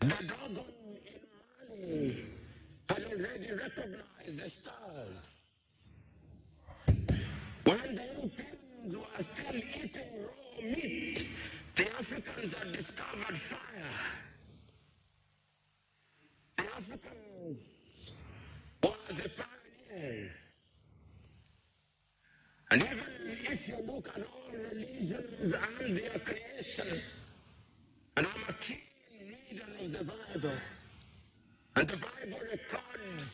dragon in Mali had already recognized the stars. When the Europeans were still eating raw meat, the Africans had discovered fire. The Africans were the pioneers. And even if you look at all religions and their creation, and I'm a keen reader of the Bible, and the Bible records,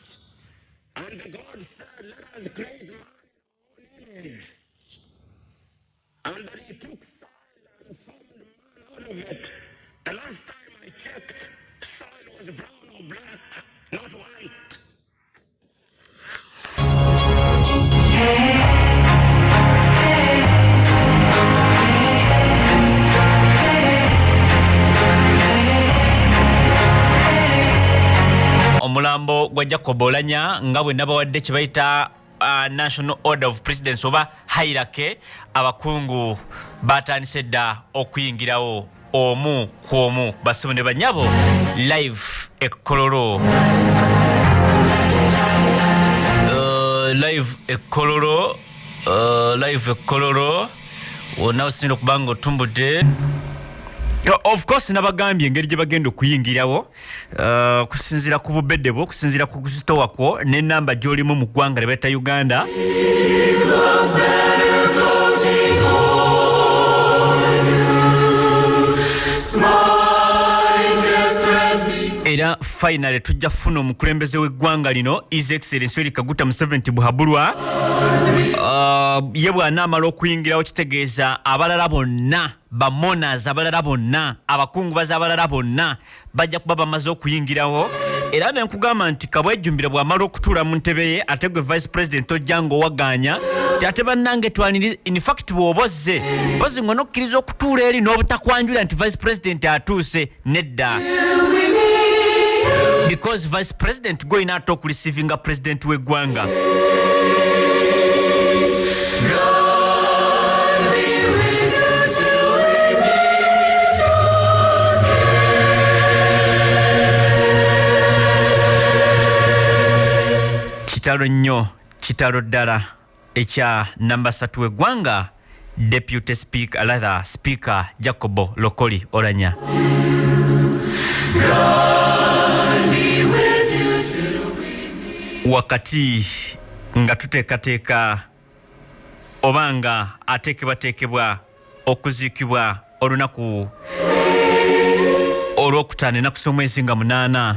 and the God said, let us create man in our own image. And that he took soil and formed man out of it. The last time I checked, soil was brown or black, not white. Omulambo gwa Jacob Oulanyah nga bwe nabawadde kye bayita National Order of Presidents oba hierarchy, abakungu batandise dda okuyingirawo omu ku omu basimu ne banyabo live ekkololo live ekkololo wonna osinda okuba nga otumbudde. Of course nabagambye engeri gye bagenda okuyingirawo kusinziira ku bubedde bwo, kusinziira ku kusitowa kwo n'ennamba gy'olimu mu ggwanga lye bayita Uganda. Era finally tujja kufuna omukulembeze w'eggwanga lino His Excellency kaguta museven buhabulwa. Ye bw'anaamala okuyingirawo kitegeeza abalala bonna bamonas abalala bonna abakungubazi abalala bonna bajja kuba bamaze okuyingirawo. Era nenkugamba nti kabwejjumbira bw'amala okutuula mu ntebe ye ate gwe vice president ojja ng'owaganya ti ate bannange twaniri in fact bw'obozze mpozi ng'ona okkiriza okutuula eri n'obutakwanjula nti vice president atuuse nedda. Because vice president go ina ate okureceiving president w'eggwanga. Kitalo nnyo, kitalo ddala ekya namba 3 w'eggwanga Deputy Speaker Jacob Oulanyah. Wakati nga tuteekateeka oba nga ateekebwateekebwa okuziikibwa olunaku olwokutaano ennaku z'omwezi nga 8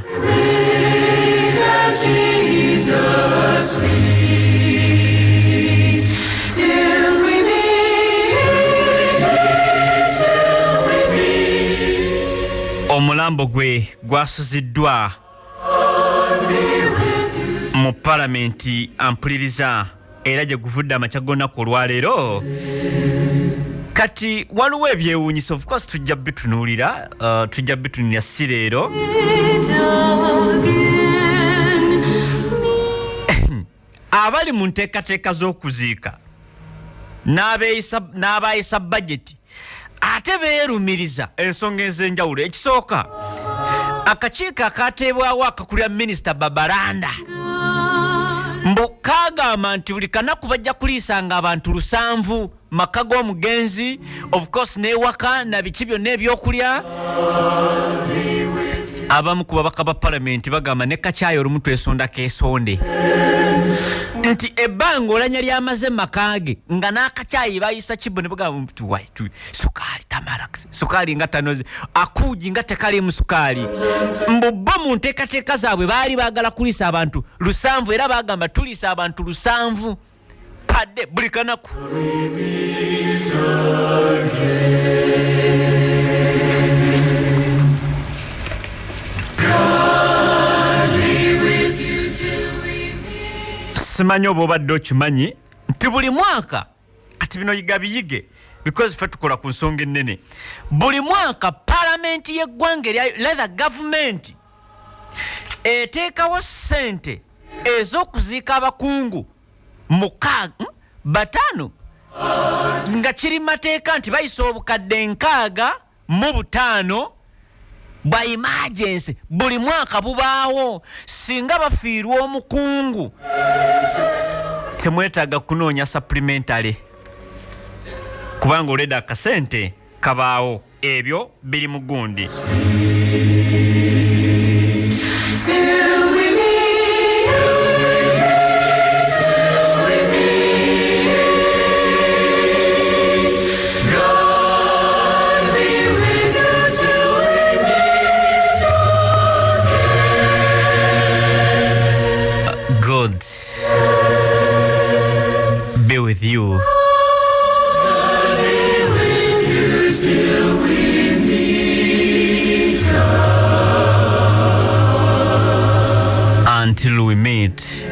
omulambo gwe gwasuziddwa mu palamenti ampuliriza era gye guvudde amakya g'olunaku olwaleero. Kati waliwo ebyewuunyisa, of course tujja bitunuulira si leero. Abali mu nteekateeka z'okuziika n'abaayisa budget ate beerumiriza ensonga ez'enjawulo. Ekisooka, akakiiko akaateebwawo akakulira minisita Babalanda mbu kaagamba nti buli kanaku bajja kuliisanga abantu 700 maka g'omugenzi, of course n'ewaka na biki byonna ebyokulya. Abamu ku babaka ba palamenti bagamba ne kacaayi olumu twesonda keesonde nti ebbanga Oulanyah lyamaze makaage nga n'akacaayi bayisa kibbo ne bagamba nti waitu sukaali tamala, sukaali nga tanoze, akuugi nga tekalimu sukaali. Mbubbo mu nteekateeka zaabwe baali baagala kuliisa abantu 700 era bagamba tuliisa abantu 700 padde buli kanaku. Simanyi oba obadde okimanyi nti buli mwaka, kati bino yiga biyige because ffe tukola ku nsonga ennene, buli mwaka palamenti y'eggwanga erya gavumenti eteekawo ssente ez'okuziika abakungu 5 nga kiri mateeka nti bayisa obukadde 65 by emergency buli mwaka bubaawo singa bafiirwa omukungu temwetaaga kunoonya supplementary kubanga oleda akasente kabaawo ebyo biri mu gundi. God be with you. Until we meet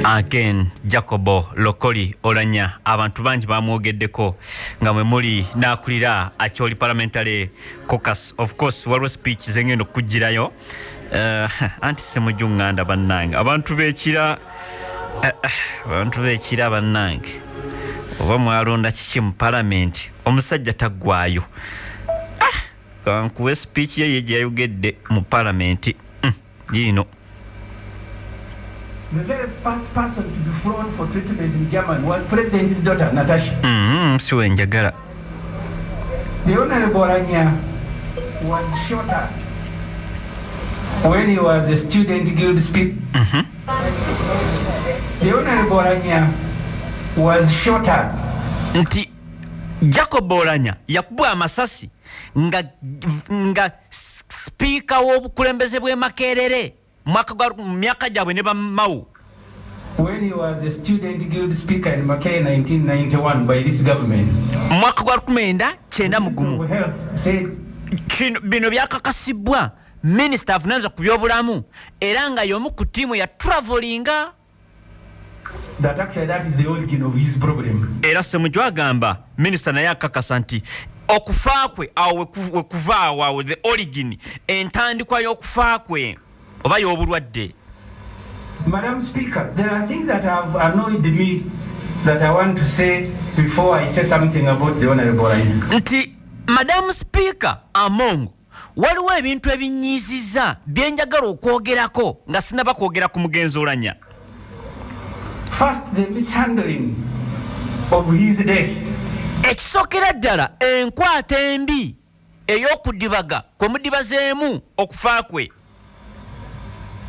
again. Jacobo Lokoli Oulanyah abantu bangi bamwogeddeko nga mwe muli nakulira Acholi Parliamentary Caucus. Of course waliwo speech zengendo kujirayo anti semujunganda bannange abantu bekira bannange oba mwalonda kiki mu parliament omusajja taggwayo kankuwe speech ye yayogedde mu parliament yino. The very first person to be flown for treatment in Germany was President's daughter, Natasha. Siwe njagala. The Honorable Oulanyah was shot at when he was a student guild speaker. The Honorable Oulanyah was shot at. Nti Jacob Oulanyah yakubwa amasasi nga speaker w'obukulembeze bw'e Makerere. When he was a student guild speaker in Mackay 1991 by this government. Bino byakakasibwa Minister avunaanyizibwa ku byobulamu era nga y'omu ku ttiimu ya travelinga. That actually that is the origin of his problem. Era Ssemujju agamba Minister naye akakasa nti okufa kwe awo we kuva awo the origin entandikwa y'okufa kwe oba y'obulwadde. Madam Speaker, there are things that have annoyed me that I want to say before I say something about the Honorable Oulanyah. Nti Madam Speaker Amongo waliwo ebintu ebinyiiziza byenjagala okwogerako nga sinaba kwogera ku mugenzi Oulanyah. First, the mishandling of his death. Ekisookera ddala enkwata embi ey'okudibaga kwe mudibazeemu okufa kwe.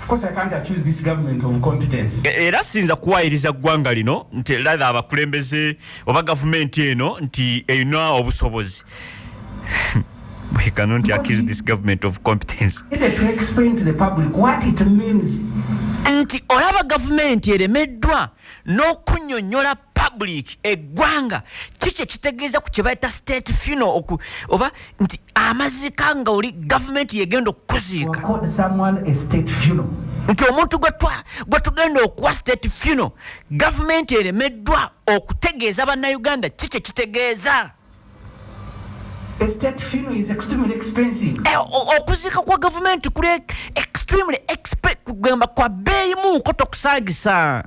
Of course, I can't accuse this government of competence. Era sinza kuwayiriza ggwanga lino nti latha abakulembeze oba gavumenti eno nti erina obusobozi. We cannot accuse this government of competence. To explain to the public what it means. Nti olaba gavumenti eremeddwa n'okunnyonnyola public eggwanga kiki ekitegeeza ku kye bayita state funeral oba nti amazika nga oli gavumenti yegenda okukuziika nti omuntu gwe tugenda okuwa state funeral gavumenti eremeddwa okutegeeza bannayuganda kiki ekitegeeza. A state funeral is extremely expensive. Okuziika kwa gavumenti kuli extremely kugamba kwa beeyi muuko tokusaagisa.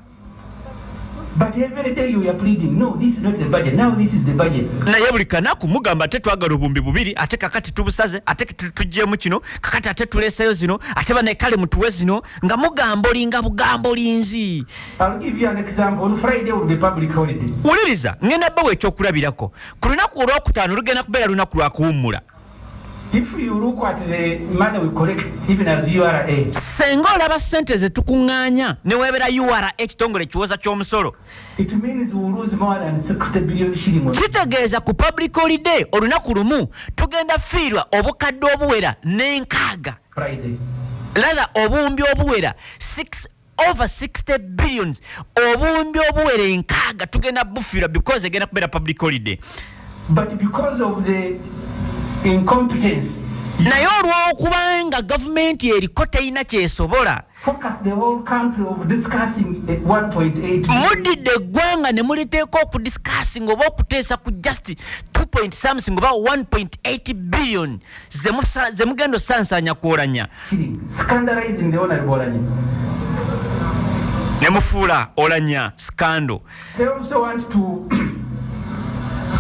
But every day you are pleading, no, this is not the budget, now this is the budget. Naye buli kanaku mugamba ate twagala obumbi bubiri ate kakati tubusaze ate tugyemu kino kakati ate tuleeseyo zino ate banekale mutuwe zino nga mugamba olinga bugambo linzi. I'll give you an example. On Friday will be public holiday. Uliriza ngenda bawe ekyokulabirako ku lunaku olwokutaano lugenda kubeera lunaku lwa kuwummula. If you look at the money we collect, even as URA, senga olaba ssente ze tukuŋŋaanya ne weebera URA ekitongole kiwoza ky'omusolo, it means we will lose more than 60 billion shillings. Kitegeeza ku public holiday olunaku lumu tugenda fiirwa obukadde obuwera n'enkaaga. Friday. Rather obuwumbi obuwera over 60 billions obuwumbi obuwera enkaaga tugenda bufiirwa because egenda kubeera public holiday. But because of the incompetence, naye olw'okubanga gavumenti eriko terina kyesobola, focus the whole country of discussing 1.8 muddidde eggwanga ne muliteeka okudiscussing oba okuteesa ku just 2 something oba 1.8 billion ze mugenda osansanya ku Oulanyah, scandalizing the Honorable Oulanyah. ne mufuula Oulanyah scandal. They also want to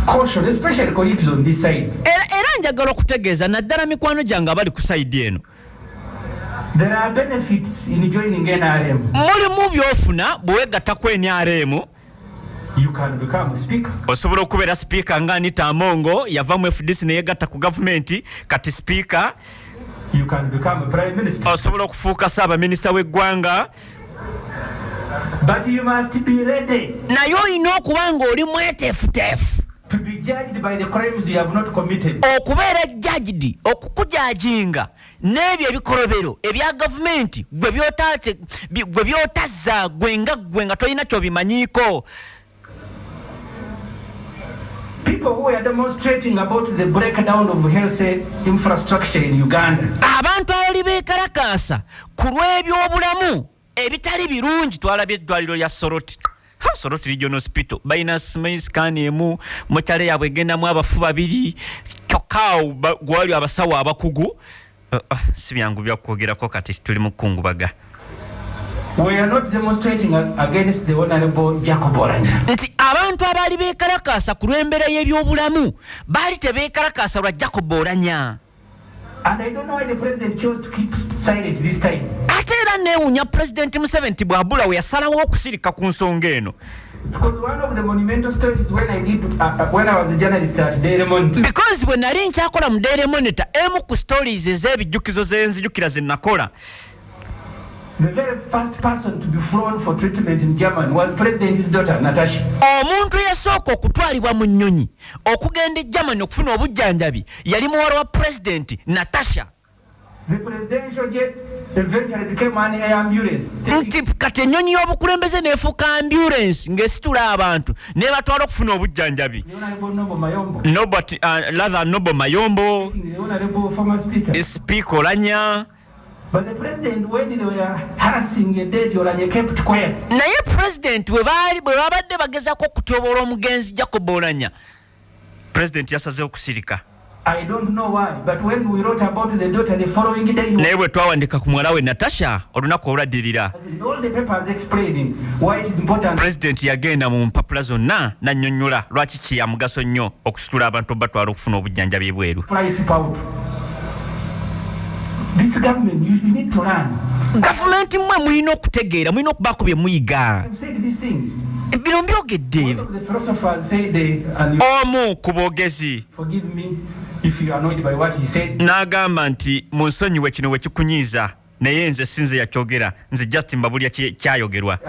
caution, especially colleagues on this side. Era njagala okutegeeza naddala mikwano gyange abali ku side eno. There are benefits in joining NRM. Mulimu by'ofuna bwewegatta ku NRM. You can become a speaker. Osobola okubeera speaker nga Anita Amongo yava mu FDC ne yegatta ku gavumenti kati speaker. You can become a prime minister. Osobola okufuuka ssaabaminisita w'eggwanga. But you must be ready. Naye olina okuba ng'oli mweteefuteefu. To be judged by the crimes you have not committed. Okubeera judged, okukujajinga n'ebyo ebikolobero ebya gavumenti gwe byotazza gwe nga tolina ky'obimanyiiko. People who are demonstrating about the breakdown of health infrastructure in Uganda. Abantu abali beekalakaasa ku lw'ebyobulamu ebitali birungi. Twalabye eddwaliro lya Soroti. Soroti Regional Hospital balina scan emu, mokyale yaabwe egendamu abafu babiri, kyokaawo gwali abasawo abakugu. Si byangu byakwogerako kati tuli mu kkungubaga. We are not demonstrating against the Honorable Jacob Oulanyah. Nti abantu abali beekalakaasa ku lw'embeera y'ebyobulamu baali tebeekalakaasa lwa Jacob Oulanyah. And I don't know why the president chose to keep silent this time. Ate era neewuunya President Museveni bw'abula we yasalawo okusirika ku nsonga eno. Because one of the monumental stories when I was a journalist at Daily Monitor. Because bwe nali nkyakola mu Daily Monitor, emu ku stories ez'ebijjukizo ze nzijukira ze nakola. The very first person to be flown for treatment in Germany was President's daughter, Natasha. Omuntu eyasooka okutwalibwa mu nnyonyi okugenda e Germany okufuna obujjanjabi yali muwala wa President Natasha. The presidential jet eventually became an air ambulance. Nti kati ennyonyi y'obukulembeze n'efuuka ambulance ng'esitula abantu n'ebatwala okufuna obujjanjabi. Noble Mayombo, Speaker Oulanyah. But the president, when they were harassing a date, Oulanyah kept quiet. Naye president bwe babadde bagezaako okutyoboola omugenzi Jacob Oulanyah, president yasazeewo okusirika. I don't know why, but when we wrote about the daughter the following day, naye bwe twawandika ku muwala we Natasha olunaku olwaddirira, all the papers explaining why it is important. President yagenda mu mpapula zonna n'annyonnyola lwaki kya mugaso nnyo okusitula abantu batwala okufuna obujjanjabi ebweru. This government, you need to learn. Gavumenti mmwe mulina okutegeera, mulina okubaako bye muyiga. Bino mbyogedde. Omu ku boogezi n'agamba nti munsonyiwe kino we kikunyiiza naye nze sinze yakyogera, nze just mbabulya kyayogerwa.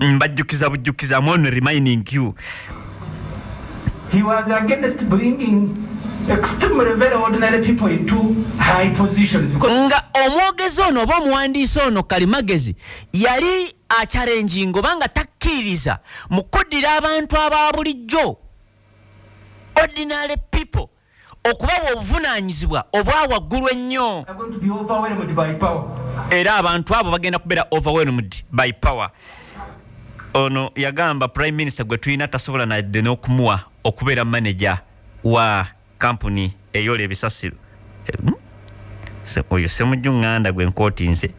Mbajjukiza bujjukiza, I'm only reminding you. He was against bringing extremely very ordinary people into high positions. Nga omwogezi ono oba omuwandiisi ono Kalimagezi yali achallenginga oba nga takkiriza mu kuddira abantu aba bulijjo, ordinary people, okubawa obuvunaanyizibwa obwa waggulu ennyo. Era abantu abo bagenda kubeera overwhelmed by power. Ono yagamba Prime Minister gwe tulina tasobola nadde n'okumuwa okubeera manager wa kampuni eyola ebisasiro. Oyo semujju nganda gwe nkooti nze.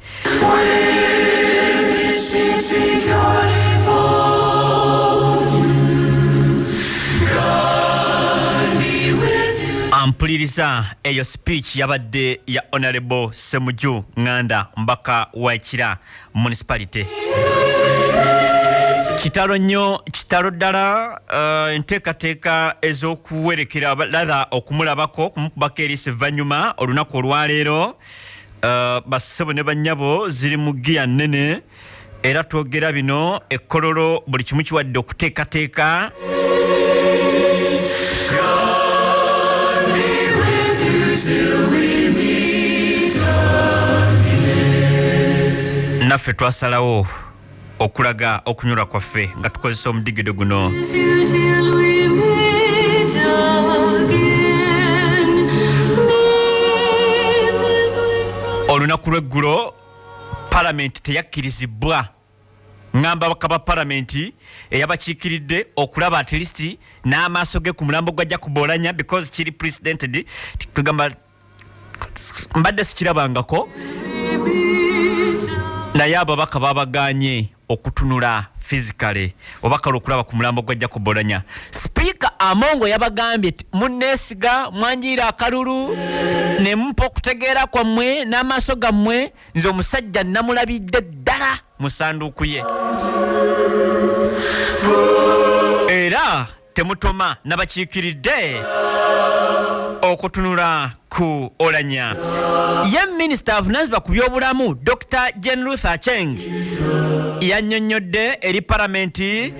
Ampuliriza eyo speech yabadde ya Honorable Semujju Nganda, mbaka wa Kira municipality. Kitalo nnyo, kitalo ddala, enteekateeka ez'okuwerekera latha okumulabako kumukubako erisi evvannyuma olunaku olwaleero. Bassebo ne bannyabo ziri mu giya nnene era twogera bino ekkololo buli kimu kiwadde okuteekateeka. Naffe twasalawo okulaga okunyolwa kwaffe nga tukozesa omudigido guno. Olunaku lw'eggulo palamenti teyakkirizibwa, ngamba bakaba palamenti eyabakiikiridde okulaba at least n'amaaso ge ku mulambo gwa Jacob Oulanyah because kiri precedented. Tugamba mbadde sikirabangako, naye ababaka babaganye okutunula physically obakala okulaba ku mulambo gwa Jacob Oulanyah. Speaker Amongo yabagambye munneesiga mwanjira akalulu ne mumpa okutegeera kwammwe n'amaaso gammwe nze omusajja namulabidde ddala mu ssanduuku ye era temutoma nabakiikiridde okutunula ku Oulanyah. Ye Minister avunaanyizibwa ku byobulamu Dr. Jane Ruth Acheng yannyonnyodde eri palamenti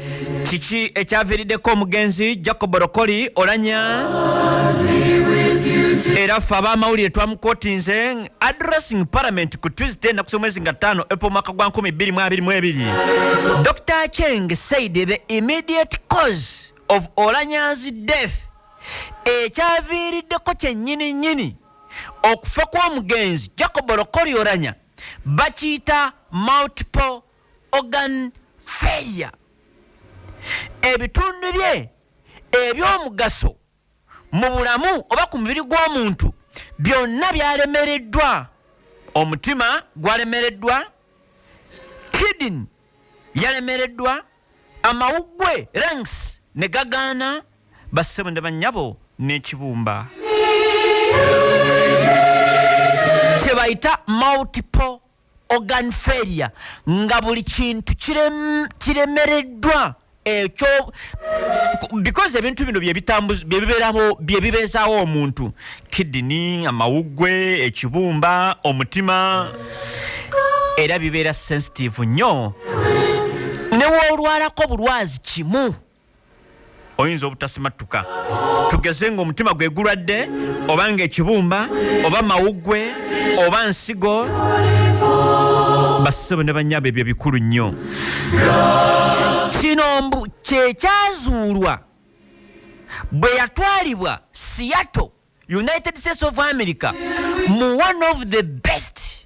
kiki ekyaviiriddeko omugenzi Jacob Olokoli Oulanyah era ffe ab'amawulire twamukootinze addressing parliament ku Tuesday naku mwezi nga 5 April mwaka gwa 2022. Dr. Acheng said the immediate cause of Oulanyah's death ekyaviiriddeko kyennyini okufa kw'omugenzi Jacob Olokoli Oulanyah bakiyita multiple organ failure. Ebitundu bye eby'omugaso mu bulamu oba ku mubiri gw'omuntu byonna byalemereddwa. Omutima gwalemereddwa, kidney yalemereddwa, amawuggwe lungs ne gagaana, bassebo ne bannyabo n'ekibumba kye bayita multiple organ failure, nga buli kintu kiremereddwa ekyo because ebintu bino byebibeezaawo omuntu: kidney, amawuggwe, ekibumba, omutima, era bibeera sensitive nnyo. Ne woolwalako bulwazi kimu oyinza obutasimatuka. Tugeze ng'omutima gwe gulwadde, oba ng'ekibumba, oba mawuggwe, oba nsigo, bassebo ne bannyabo ebyo bikulu nnyo. Kino kye kyazuulwa bwe yatwalibwa Seattle, United States of America, mu one of the best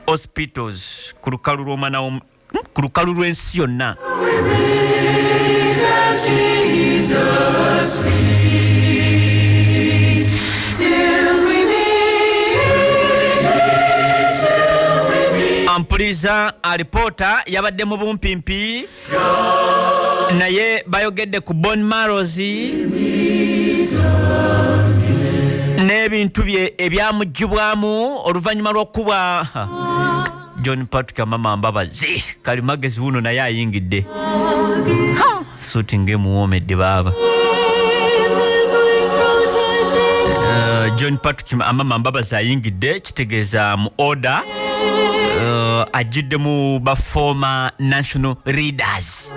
hospitals ku lukalu lw'ensi yonna. Ampuliza alipoota yabadde mu bumpimpi naye bayogedde ku bone marrows n'ebintu bye ebyamugibwamu oluvannyuma lw'okuba John Patrick Mama Mbabazi kalimagezi wuno naye ayingidde suuti ng'emuwoomedde baaba. John Patrick Mama Mbabazi ayingidde, kitegeeza mu order ajjidde mu ba former national leaders.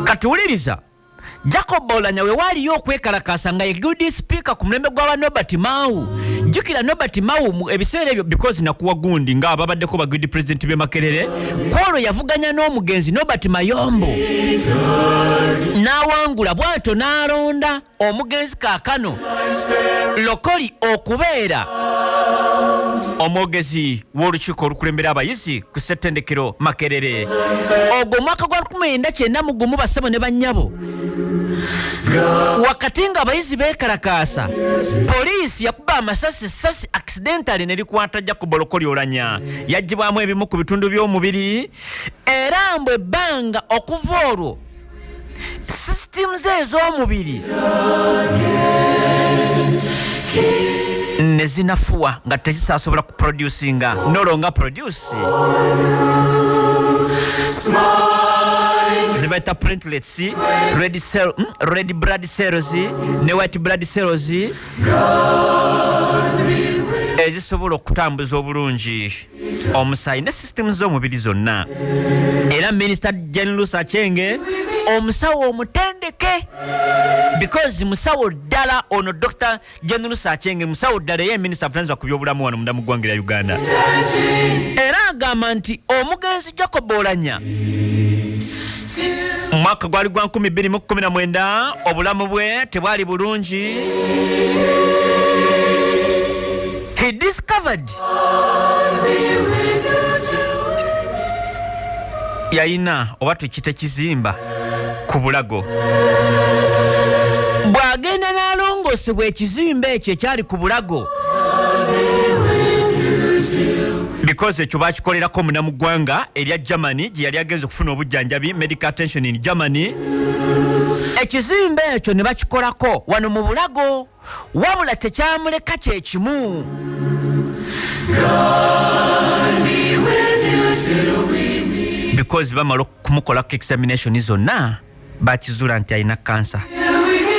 Katuwuliriza Jacob Oulanyah we waaliyo okwekalakaasa nga ye good speaker ku mulembe gw'aba Nobert Mao. Jjukira Nobert Mao mu ebiseera ebyo because nakuwa gundi nga ababaddeko ba good president be Makerere, kwolwo yavuganya n'omugenzi Nobert Mayombo n'awangula, bw'atyo n'alonda omugenzi kaakano Olokoli okubeera omwogezi w'olukiiko olukulembera abayizi ku ssettendekero Makerere. Ogwo mwaka gwa 1991 bassebo ne bannyabo. Wakati nga abayizi beekalakaasa, poliisi yakuba amasasi accidentally ne likwata Jacob Olokoli Oulanyah. Yaggyibwamu ebimu ku bitundu by'omubiri era mbu ebbanga okuva olwo systems ez'omubiri ne zinafuwa nga tezisasobola kuproducinga nolonga produce zibaita platelets, red blood cells ne white blood cells ezisobola okutambuza obulungi omusaayi ne systems z'omubiri zonna. Era Minister Jane Ruth Acheng omusawo omutendeke because musawo ddala ono Dr. Jane Ruth Acheng musawo ddala ye Minister avunaanyizibwa ku byobulamu wano mu ggwanga lya Uganda. Era agamba nti omugenzi Jacob Oulanyah mwaka gwali gwa 2019 obulamu bwe tebwali bulungi. He discovered yayina oba tukite kizimba ku bulago. Bw'agenda n'alongoosebwa ekizimba ekyo ekyali ku bulago because ekyo bakikolerako munnamuggwanga erya Germany gye yali agenze okufuna obujjanjabi, medical attention in Germany. ekizimbe ekyo ne bakikolako wano mu Bulago wabula tekyamuleka kye kimu because bamala kumukolako examination zonna bakizuula nti alina cancer.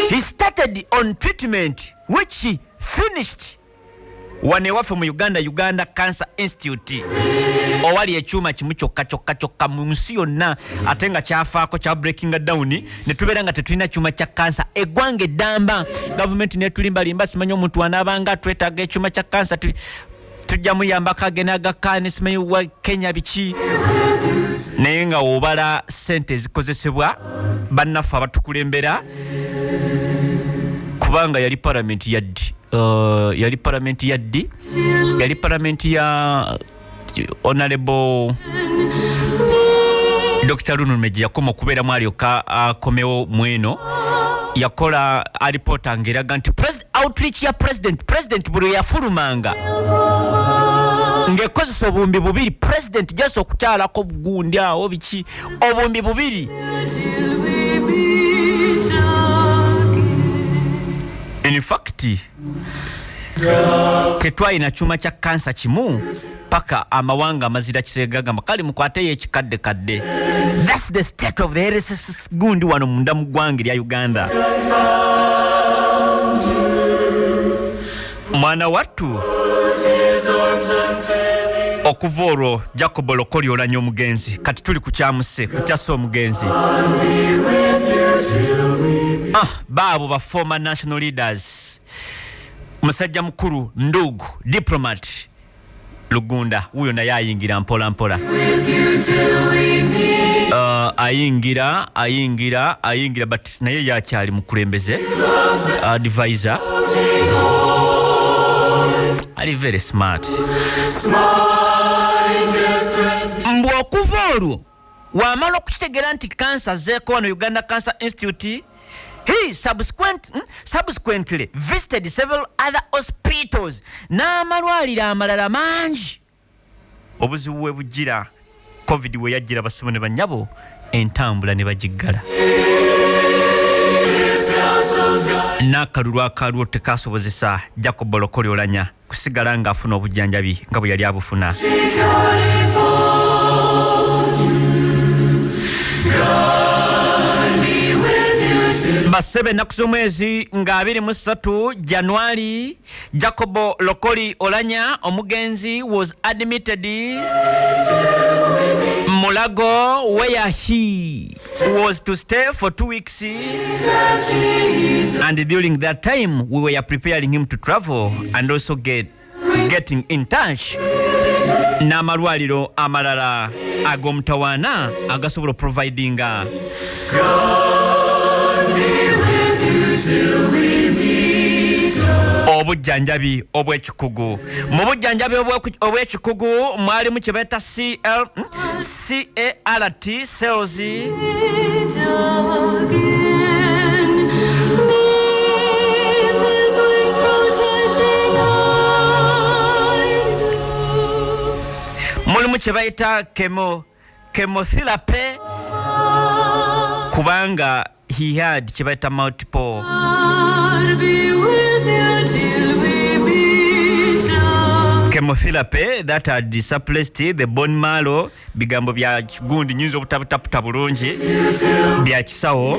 He started on treatment which he finished wane waffe mu Uganda Cancer Institute owali ekyuma kimu kyokka mu nsi yonna ate nga kyafaako kya breaking down ne tubeera nga tetulina kyuma kya cancer eggwanga eddamba gavumenti netulimbalimba simanyi omuntu wanaabanga twetaaga ekyuma kya cancer tujja muyambako agenda agakkaane simanyi wa Kenya biki naye nga obala ssente ezikozesebwa bannaffe abatukulembera kubanga yali parliament yali parliament ya honorable Dr. Runulmeji yakoma okubeera mwalyoka akomewo mweno yakola alipota ngeraga nti outreach ya president buli yafulumanga ngekozesa obumbi bubiri president just okukyalako bugundi awo biki obumbi bubiri in fact tetwalina kyuma kya kansa kimu paka amawanga amazira kisegagamba kali mukwateyo ekikadde. That's the state of the RSS gundi wano munda mu ggwanga lya Uganda. Mwana wattu okuva olwo Jacob Lokoli Oulanyah omugenzi kati tuli ku kyamuse kukyasa omugenzi baabo ba former national leaders musajja mukuru ndugu diplomat Lugunda huyo naye ayingira mpola ayingira but naye yakyali mukulembeze advisor ali very smart mbu okuva olwo wamala okukitegera nti cancer zeeko wano Uganda Cancer Institute. He subsequently visited several other hospitals n'amalwaliro amalala mangi obuzibu we bujira covid we yajjira basibo ne banyabo entambula ne bagiggala n'akalulu akalwo tekasobozesa Jacob Lokoli Oulanyah kusigala ng'afuna obujjanjabi nga bwe yali abufuna. Basebe ennaku z'omwezi nga 23 January Jacob Lokoli Oulanyah omugenzi was admitted Mulago where he was to stay for 2 weeks and during that time we were preparing him to travel and also getting in touch n'amalwaliro amalala ag'omutawaana agasobola providing obujjanjabi obw'ekikugu. Mu bujjanjabi obw'ekikugu mwalimu kye beeta CART cells mulimu kye bayita chemotherapy kubanga he had kye bayita multiple chemotherapy that had suppressed the bone marrow bigambo bya gundi nyinzo obutaputa bulungi bya kisawo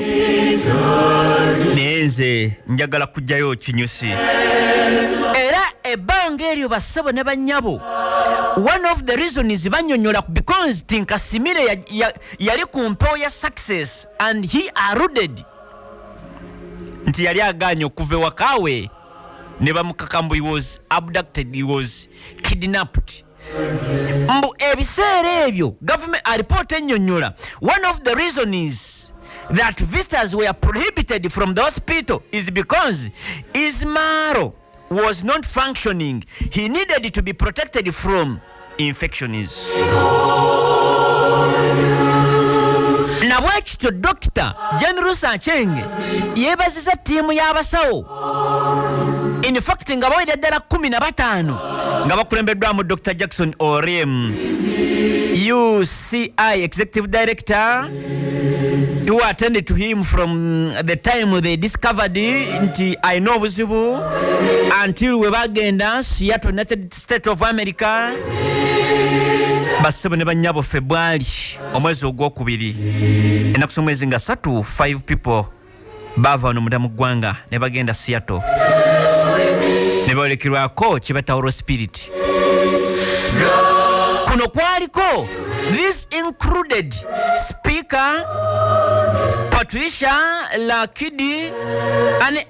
nenze njagala kujjayo kinyusi era ebbanga eryo basabo ne banyabo. One of the reasons banyonyola because Tinkasimire yali ku mpewo ya success and he alluded nti yali aganye okuva ewakawe ne bamukakambu he was abducted, he was kidnapped. Mbu ebiseera ebyo government report enyonyola one of the reasons is that visitors were prohibited from the hospital is because his marrow was not functioning. He needed to be protected from infections. Na bwekityo Dr. General Sanchenge yeebazizza ttiimu y'abasawo in fact nga bawedde ddala 15 nga bakulembeddwamu Dr. Jackson Orem UCI Executive Director who attended to him from the time they discovered nti ayina obuzibu until we bagenda Seattle, United States of America. Basebo ne banyabo February omwezi ogwokubiri enaku z'omwezi nga 3 5 people bava no mudamu gwanga ne bagenda Seattle ne baolekirwako kibata Holy Spirit. Kuno kwaliko, this included Speaker Patricia Lakidi and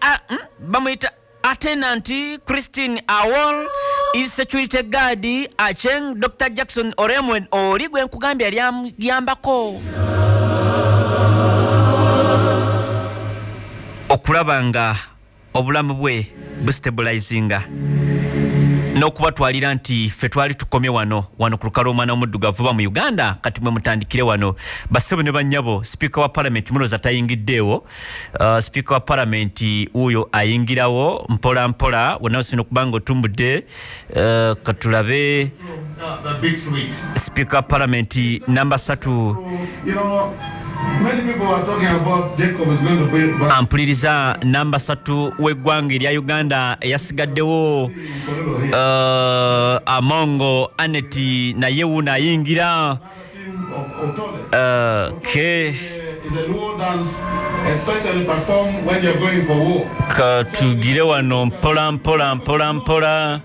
bamwita Attendant Christine Awol is security guard Acheng Dr. Jackson Oremwen Origwe nkugambye yambako okulabanga obulamu bwe bustabilizinga n'okubatwalira nti ffe twali tukomye wano ku lukalo omwana omuddugavu ba mu Uganda kati mwe mutandikire wano. Basebo ne bannyabo Speaker wa Parliament muloza tayingiddeewo. Speaker wa Parliament uyo ayingirawo mpola mpola wonna osina okubanga otumbudde katulabe Speaker wa Parliament number 3. Many people are talking about Jacob is going to be back. Ampuliriza number 3 w'eggwanga erya Uganda eyasigaddewo Amongo Aneti naye wuno ayingira It's a war dance, especially performed when you're going for war. Katugire wano mpola mpola mpola mpola.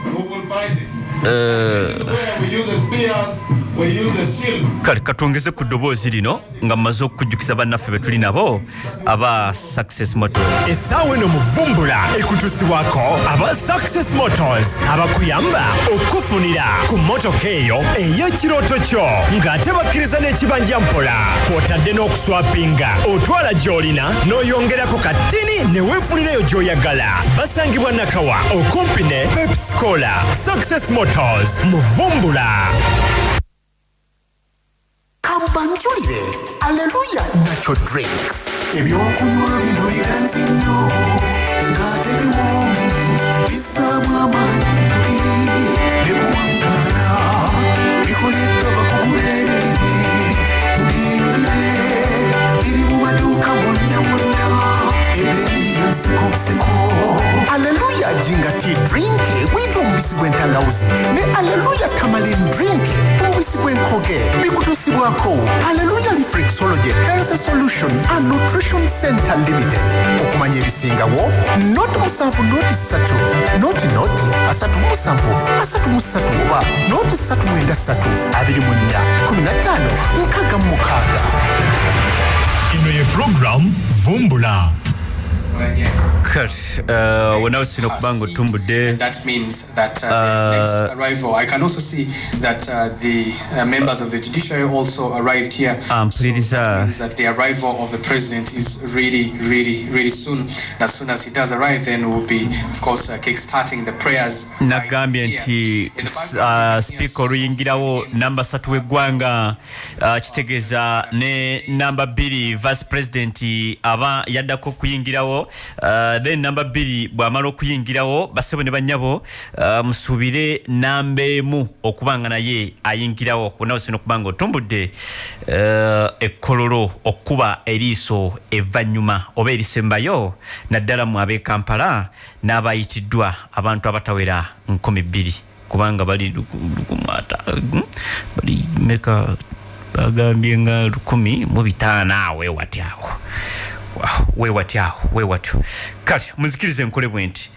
Who will fight it? We use the spears, we use the shield. Kale katwongeze ku ddoboozi lino nga mmaze okujjukiza bannaffe be tuli nabo aba Success Motors. Essaawa eno mu Vumbula ekutuusibwako aba Success Motors abakuyamba okufunira ku mmotoka eyo ey'ekirooto kyo ng'ate bakkiriza n'ekibanja mpola kw'otadde n'okuswapinga otwala gy'olina n'oyongerako katini ne weefunirayo gy'oyagala. Basangibwa Nakawa okumpi ne Pepsi Cola. Success Motors mu Vumbula. Kambanjulire, Alleluia Natural Drinks. Ebyokunywa bino biganzi nnyo, ng'ate biwoomu, bissaamu amaanyi mu mubiri, ne buwangaala, bikoleddwa bakugubeerere, mubiyirire, biri mu maduuka wonna wonna, ebiriira nsekoseko. Alleluia Jinga Tea Drink, gwita omubisi gw'entangawuzi, ne Alleluia Tamarind Drink, omubisi gw'enkoge, bikutuusibwako Alleluia Reflexology Health Solution and Nutrition Center Limited. Okumanya ebisingawo, noti 7 noti 3, noti 37 33 oba noti 393 24 15 66. Ino ye program Vumbula. When I was in Okubango Tumbude, that means that the next arrival. I can also see that the members of the judiciary also arrived here. So that means that the arrival of the president is really soon. As soon as he does arrive, then we'll be, of course, kick-starting the prayers. Nagambye nti speaker oluyingirawo number 3 w'eggwanga kitegeeza ne number 2 vice president aba yaddako kuyingirawo. Then number 2 bw'amala okuyingirawo basebo ne bannyabo musuubire namba 1 okubanga naye ayingirawo kunaosina okubanga otumbudde ekkololo okuba eriiso evvannyuma oba erisembayo naddala mu ab'e Kampala n'abayitiddwa abantu abatawera 2,000 kubanga bali lukumata bali meka bagambye nga 1,500 awe watyawo. We watyo kale muzikirize nkole bwenti